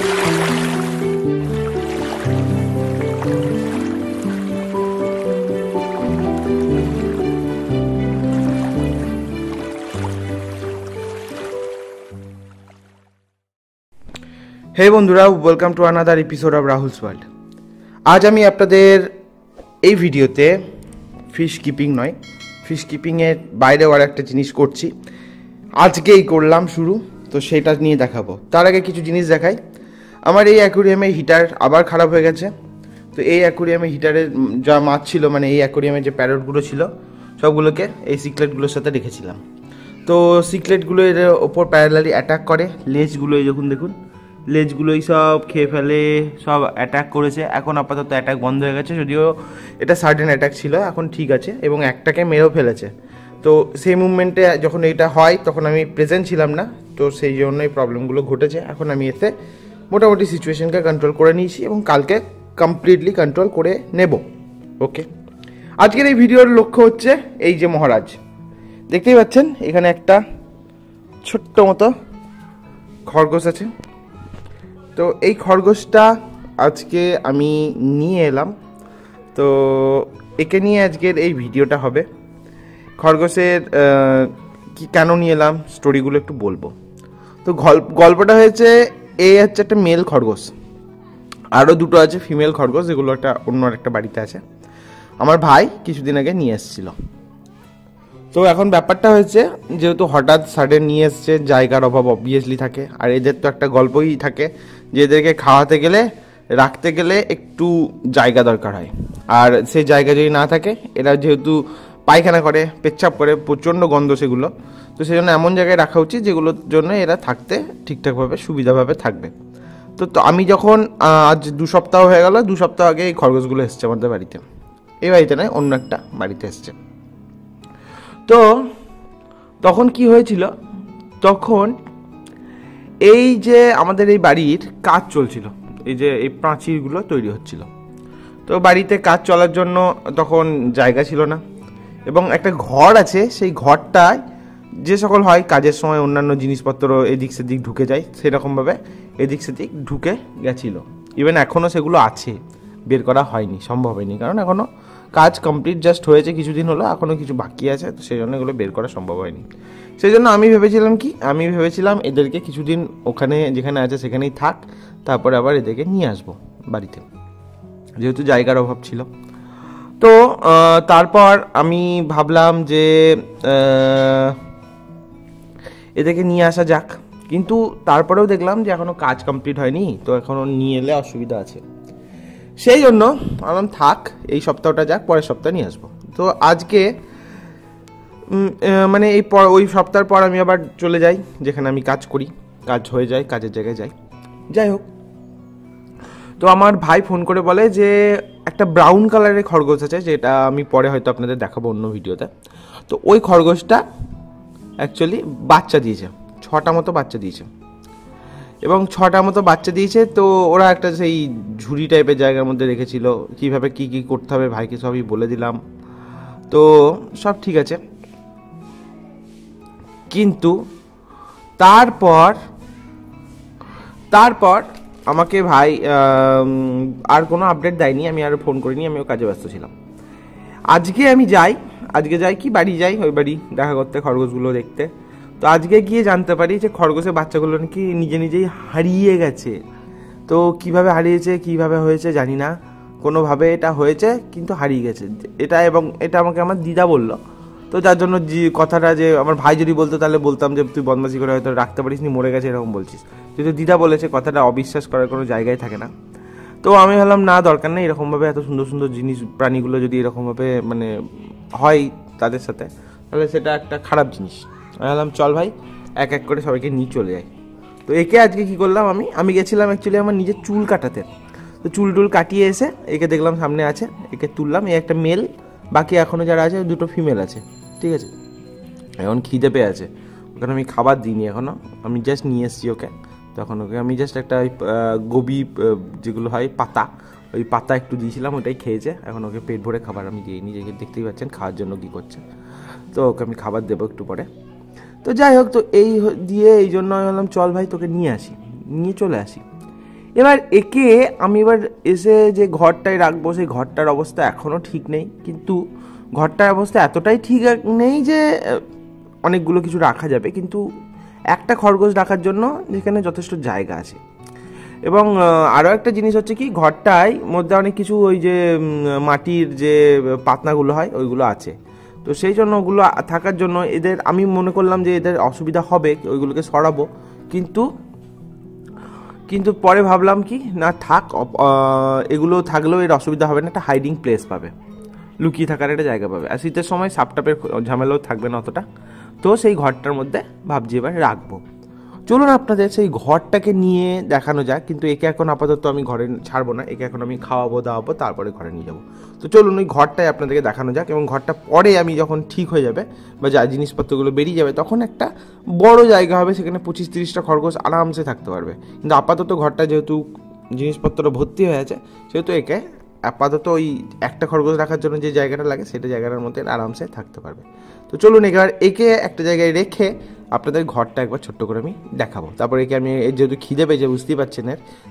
হে বন্ধুরা, welcome to another episode of Rahul's world. আজ আমি আপনাদের এই ভিডিওতে ফিশ কিপিং নয়, ফিশ কিপিংয়ের বাইরেও আর একটা জিনিস করছি, আজকেই করলাম শুরু, তো সেটা নিয়ে দেখাবো। তার আগে কিছু জিনিস দেখাই। আমার এই অ্যাকোরিয়ামের হিটার আবার খারাপ হয়ে গেছে। তো এই অ্যাকোরিয়ামের হিটারের যা মাছ ছিল, মানে এই অ্যাকোরিয়ামের যে প্যারটগুলো ছিল সবগুলোকে এই সিকলেটগুলোর সাথে রেখেছিলাম। তো সিকলেটগুলো এর ওপর প্যারালালি অ্যাটাক করে, লেজগুলো এই দেখুন লেজগুলোই সব খেয়ে ফেলে, সব অ্যাটাক করেছে। এখন আপাতত অ্যাটাক বন্ধ হয়ে গেছে, যদিও এটা সাডেন অ্যাটাক ছিল, এখন ঠিক আছে, এবং একটাকে মেরেও ফেলেছে। তো সেই মুভমেন্টে যখন এটা হয় তখন আমি প্রেজেন্ট ছিলাম না, তো সেই জন্যই প্রবলেমগুলো ঘটেছে। এখন আমি এতে মোটামুটি সিচুয়েশনকে কন্ট্রোল করে নিয়েছি এবং কালকে কমপ্লিটলি কন্ট্রোল করে নেব। ওকে, আজকের এই ভিডিওর লক্ষ্য হচ্ছে এই যে মহারাজ দেখতেই পাচ্ছেন, এখানে একটা ছোট্ট মতো খরগোশ আছে। তো এই খরগোশটা আজকে আমি নিয়ে এলাম, তো একে নিয়ে আজকের এই ভিডিওটা হবে। খরগোশের কি কেন নিয়ে এলাম স্টোরিগুলো একটু বলবো। তো গল্পটা হয়েছে, এই হচ্ছে একটা মেল খরগোশ, আরও দুটো আছে ফিমেল খরগোশ, যেগুলো একটা অন্য একটা বাড়িতে আছে। আমার ভাই কিছুদিন আগে নিয়ে এসেছিল। তো এখন ব্যাপারটা হয়েছে, যেহেতু হঠাৎ সাডেন নিয়ে এসছে, জায়গার অভাব অবভিয়াসলি থাকে, আর এদের তো একটা গল্পই থাকে যে এদেরকে খাওয়াতে গেলে রাখতে গেলে একটু জায়গা দরকার হয়, আর সেই জায়গা যদি না থাকে, এরা যেহেতু পায়খানা করে, পেচ্ছাপ করে, প্রচণ্ড গন্ধ সেগুলো, তো সেই জন্য এমন জায়গায় রাখা উচিত যেগুলোর জন্য এরা থাকতে ঠিকঠাকভাবে সুবিধাভাবে থাকবে। তো আমি যখন আজ 2 সপ্তাহ হয়ে গেল, 2 সপ্তাহ আগে এই খরগোশগুলো এসছে আমাদের বাড়িতে, এই বাড়িতে নয়, অন্য একটা বাড়িতে এসছে। তো তখন কি হয়েছিল, তখন এই যে আমাদের এই বাড়ির কাজ চলছিল, এই যে এই প্রাচীরগুলো তৈরি হচ্ছিল। তো বাড়িতে কাজ চলার জন্য তখন জায়গা ছিল না, এবং একটা ঘর আছে, সেই ঘরটায় যে সকল হয় কাজের সময় অন্যান্য জিনিসপত্র এদিক সেদিক ঢুকে যায়, সেরকমভাবে এদিক সেদিক ঢুকে গেছিল। ইভেন এখনও সেগুলো আছে, বের করা হয়নি, সম্ভব হয়নি, কারণ এখনও কাজ কমপ্লিট জাস্ট হয়েছে, কিছুদিন হলো, এখনও কিছু বাকি আছে, তো সেই জন্য এগুলো বের করা সম্ভব হয়নি। সেই জন্য আমি ভেবেছিলাম এদেরকে কিছুদিন ওখানে যেখানে আছে সেখানেই থাক, তারপরে আবার এদেরকে নিয়ে আসবো বাড়িতে, যেহেতু জায়গার অভাব ছিল। তো তারপর আমি ভাবলাম যে এদেরকে নিয়ে আসা যাক, কিন্তু তারপরেও দেখলাম যে এখনও কাজ কমপ্লিট হয়নি, তো এখনও নিয়ে এলে অসুবিধা আছে। সেই জন্য আমার থাক, এই সপ্তাহটা যাক, পরের সপ্তাহে নিয়ে আসবো। তো আজকে মানে ওই সপ্তাহের পর আমি আবার চলে যাই যেখানে আমি কাজ করি, কাজ হয়ে যায়, কাজের জায়গায় যাই। যাই হোক, তো আমার ভাই ফোন করে বলে যে একটা ব্রাউন কালারের খরগোশ আছে, যেটা আমি পরে হয়তো আপনাদের দেখাবো অন্য ভিডিওতে। তো ওই খরগোশটা অ্যাকচুয়ালি বাচ্চা দিয়েছে, 6টা মতো বাচ্চা দিয়েছে, এবং 6টা মতো বাচ্চা দিয়েছে। তো ওরা একটা সেই ঝুড়ি টাইপের জায়গার মধ্যে রেখেছিল, কীভাবে কী কী করতে হবে ভাইকে সবই বলে দিলাম, তো সব ঠিক আছে। কিন্তু তারপর আমাকে ভাই আর কোনো আপডেট দেয়নি, আমি আর ফোন করিনি, আমিও কাজে ব্যস্ত ছিলাম। আজকে যাই কি বাড়ি যাই, ওই বাড়ি দেখা করতে, খরগোশগুলো দেখতে। তো আজকে গিয়ে জানতে পারি যে খরগোশের বাচ্চাগুলো নাকি নিজে নিজেই হারিয়ে গেছে। তো কিভাবে হারিয়েছে, কিভাবে হয়েছে জানি না, কোনোভাবে এটা হয়েছে, কিন্তু হারিয়ে গেছে এটা, এবং এটা আমাকে আমার দিদা বললো। তো যার জন্য কথাটা, যে আমার ভাই যদি বলতো তাহলে বলতাম যে তুই বদমাশি করে হয়তো রাখতে পারিস নি, মরে গেছে এরকম বলছিস, যেহেতু দিদা বলেছে, কথাটা অবিশ্বাস করার কোনো জায়গায় থাকে না। তো আমি ভাবলাম না, দরকার নেই, এরকমভাবে এত সুন্দর সুন্দর জিনিস, প্রাণীগুলো যদি এরকমভাবে মানে হয় তাদের সাথে, তাহলে সেটা একটা খারাপ জিনিস। আমি ভাবলাম চল ভাই, এক এক করে সবাইকে নিয়ে চলে যাই। তো একে আজকে কী করলাম, আমি গেছিলাম অ্যাকচুয়ালি আমার নিজের চুল কাটাতে। তো চুল টুল কাটিয়ে এসে একে দেখলাম সামনে আছে, একে তুললাম, এই একটা মেল, বাকি এখনও যারা আছে 2টো ফিমেল আছে, ঠিক আছে। এখন খিদে পেয়ে আছে, ওখানে আমি খাবার দিইনি এখনও, আমি জাস্ট নিয়ে এসেছি ওকে। তখন ওকে আমি জাস্ট একটা গোবি যেগুলো হয় পাতা, ওই পাতা একটু দিয়েছিলাম, ওটাই খেয়েছে। এখন ওকে পেট ভরে খাবার আমি দিইনি, যে দেখতেই পাচ্ছেন খাওয়ার জন্য কী করছে। তো ওকে আমি খাবার দেবো একটু পরে। তো যাই হোক, তো এই দিয়ে এই জন্য আমি বললাম চল ভাই তোকে নিয়ে চলে আসি। এবার একে আমি এবার এসে যে ঘরটায় রাখবো সেই ঘরটার অবস্থা এখনও ঠিক নেই, কিন্তু ঘরটার অবস্থা এতটাই ঠিক নেই যে অনেকগুলো কিছু রাখা যাবে, কিন্তু একটা খরগোশ রাখার জন্য যেখানে যথেষ্ট জায়গা আছে। এবং আরও একটা জিনিস হচ্ছে কি, ঘরটায় মধ্যে অনেক কিছু ওই যে মাটির যে পাতনাগুলো হয় ওইগুলো আছে, তো সেই জন্য ওগুলো থাকার জন্য এদের আমি মনে করলাম যে এদের অসুবিধা হবে, ওইগুলোকে সরাবো, কিন্তু পরে ভাবলাম কি না থাক, এগুলো থাকলেও এর অসুবিধা হবে না, একটা হাইডিং প্লেস পাবে, লুকিয়ে থাকার একটা জায়গা পাবে, আর শীতের সময় সাপটাপের ঝামেলাও থাকবে না অতটা। তো সেই ঘরটার মধ্যে ভাবছি এবার রাখবো। চলুন আপনাদের সেই ঘরটাকে নিয়ে দেখানো যাক, কিন্তু একে এখন আপাতত আমি ঘরে ছাড়বো না, একে এখন আমি খাওয়াবো দাওয়াবো তারপরে ঘরে নিয়ে যাবো। তো চলুন ওই ঘরটাই আপনাদেরকে দেখানো যাক, এবং ঘরটা পরে আমি যখন ঠিক হয়ে যাবে বা যা জিনিসপত্রগুলো বেরিয়ে যাবে তখন একটা বড় জায়গা হবে, সেখানে 25-30টা খরগোশ আরামসে থাকতে পারবে। কিন্তু আপাতত ঘরটা যেহেতু জিনিসপত্র ভর্তি হয়ে আছে, সেহেতু একে আপাতত ওই একটা খরগোশ রাখার জন্য যে জায়গাটা লাগে সেটা জায়গাটার মধ্যে আরামসে থাকতে পারবে। তো চলুন একে একটা জায়গায় রেখে আপনাদের ঘরটা একবার ছোট্ট করে আমি দেখাবো। তারপরে একে আমি যেহেতু খিদে পেয়েছে বুঝতেই পারছেন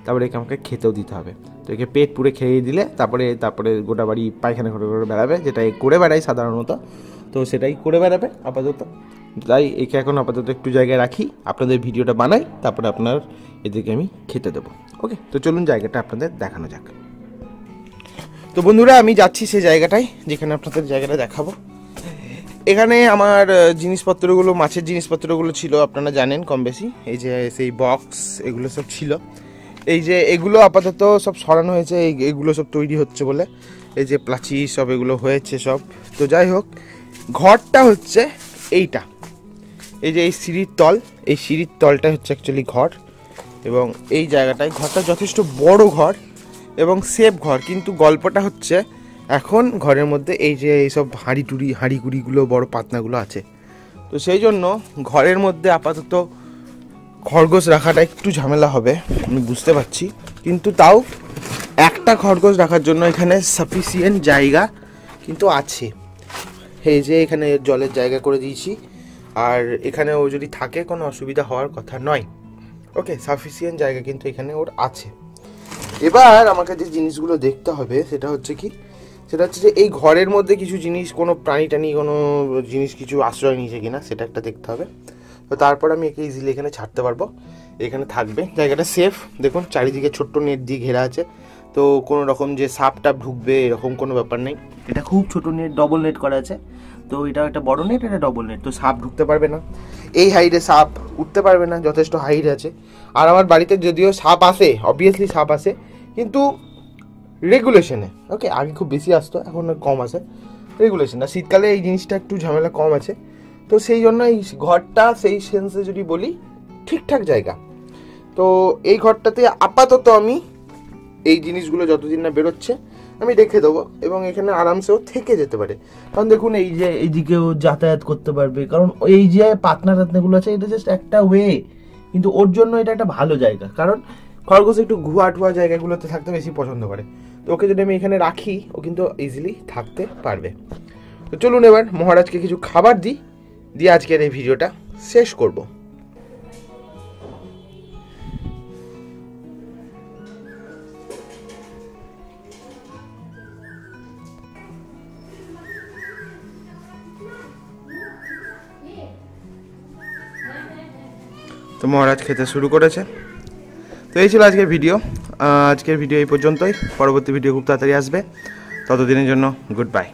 তারপরে একে আমাকে খেতেও দিতে হবে। তো একে পেট পুরে খেয়ে দিলে তারপরে গোটা বাড়ি পায়খানা করে বেড়াবে, যেটা করে বেড়াই সাধারণত, তো সেটাই করে বেড়াবে আপাতত। তাই একে এখন আপাতত একটু জায়গায় রাখি, আপনাদের ভিডিওটা বানাই, তারপরে এদেরকে আমি খেতে দেবো। ওকে, তো চলুন জায়গাটা আপনাদের দেখানো যাক। তো বন্ধুরা আমি যাচ্ছি সেই জায়গাটায় যেখানে আপনাদের জায়গাটা দেখাবো। এখানে আমার জিনিসপত্রগুলো, মাছের জিনিসপত্রগুলো ছিল, আপনারা জানেন কম বেশি, এই যে সেই বক্স এগুলো সব ছিল। এই যে এগুলো আপাতত সব সরানো হয়েছে, এগুলো সব তৈরি হচ্ছে বলে, এই যে প্লাচি সব এগুলো হয়েছে সব। তো যাই হোক, ঘরটা হচ্ছে এইটা, এই যে এই সিঁড়ির তল, এই সিঁড়ির তলটা হচ্ছে অ্যাকচুয়ালি ঘর, এবং এই জায়গাটায় ঘরটা যথেষ্ট বড় ঘর এবং সেফ ঘর। কিন্তু গল্পটা হচ্ছে এখন ঘরের মধ্যে এই যে এইসব হাঁড়িগুলো বড় পাতনাগুলো আছে, তো সেই জন্য ঘরের মধ্যে আপাতত খরগোশ রাখাটা একটু ঝামেলা হবে আমি বুঝতে পারছি, কিন্তু তাও একটা খরগোশ রাখার জন্য এখানে সাফিসিয়েন্ট জায়গা কিন্তু আছে। এই যে এখানে জলের জায়গা করে দিয়েছি, আর এখানে ও যদি থাকে কোনো অসুবিধা হওয়ার কথা নয়। ওকে, সাফিসিয়েন্ট জায়গা কিন্তু এখানে ওর আছে। এবার আমাকে যে জিনিসগুলো দেখতে হবে সেটা হচ্ছে যে এই ঘরের মধ্যে কিছু জিনিস, কোনো প্রাণী কোনো জিনিস কিছু আশ্রয় নিয়েছে কিনা সেটা একটা দেখতে হবে। তো তারপর আমি একে ইজিলি এখানে ছাড়তে পারবো, এখানে থাকবে, জায়গাটা সেফ। দেখুন চারিদিকে ছোট্ট নেট দিয়ে ঘেরা আছে, তো কোনো রকম যে সাপ টাপ ঢুকবে এরকম কোনো ব্যাপার নেই। এটা খুব ছোট নেট, ডবল নেট করা আছে, তো এটা একটা বড় নেট, এটা ডবল নেট, তো সাপ ঢুকতে পারবে না। এই হাইটে সাপ উঠতে পারবে না, যথেষ্ট হাইট আছে। আর আমার বাড়িতে যদিও সাপ আসে, অবভিয়াসলি সাপ আসে, কিন্তু রেগুলেশনে। ওকে, আগে খুব বেশি আসতো, এখন কম আসে, রেগুলেশন। আর শীতকালে এই জিনিসটা একটু ঝামেলা কম আছে, তো সেই জন্য এই ঘরটা সেই সেন্সে যদি বলি ঠিকঠাক জায়গা। তো এই ঘরটাতে আপাতত আমি এই জিনিসগুলো যতদিন না বেরোচ্ছে আমি রেখে দেবো, এবং এখানে আরামসেও থেকে যেতে পারে। কারণ দেখুন এই যে এইদিকেও যাতায়াত করতে পারবে, কারণ এই যে পাতনাগুলো আছে এটা জাস্ট একটা ওয়ে, কিন্তু ওর জন্য এটা একটা ভালো জায়গা। কারণ খরগোশ একটু ঘুয়া জায়গাগুলোতে থাকতে বেশি পছন্দ করে, তো ওকে যদি আমি এখানে রাখি ও কিন্তু ইজিলি থাকতে পারবে। তো চলুন এবার মহারাজকে কিছু খাবার দিয়ে আজকের এই ভিডিওটা শেষ করব। তো মহারাজ খেতে শুরু করেছে। তো এই ছিল আজকের ভিডিও। এই পর্যন্তই। পরবর্তী ভিডিও খুব তাড়াতাড়ি আসবে, ততদিনের জন্য গুড বাই।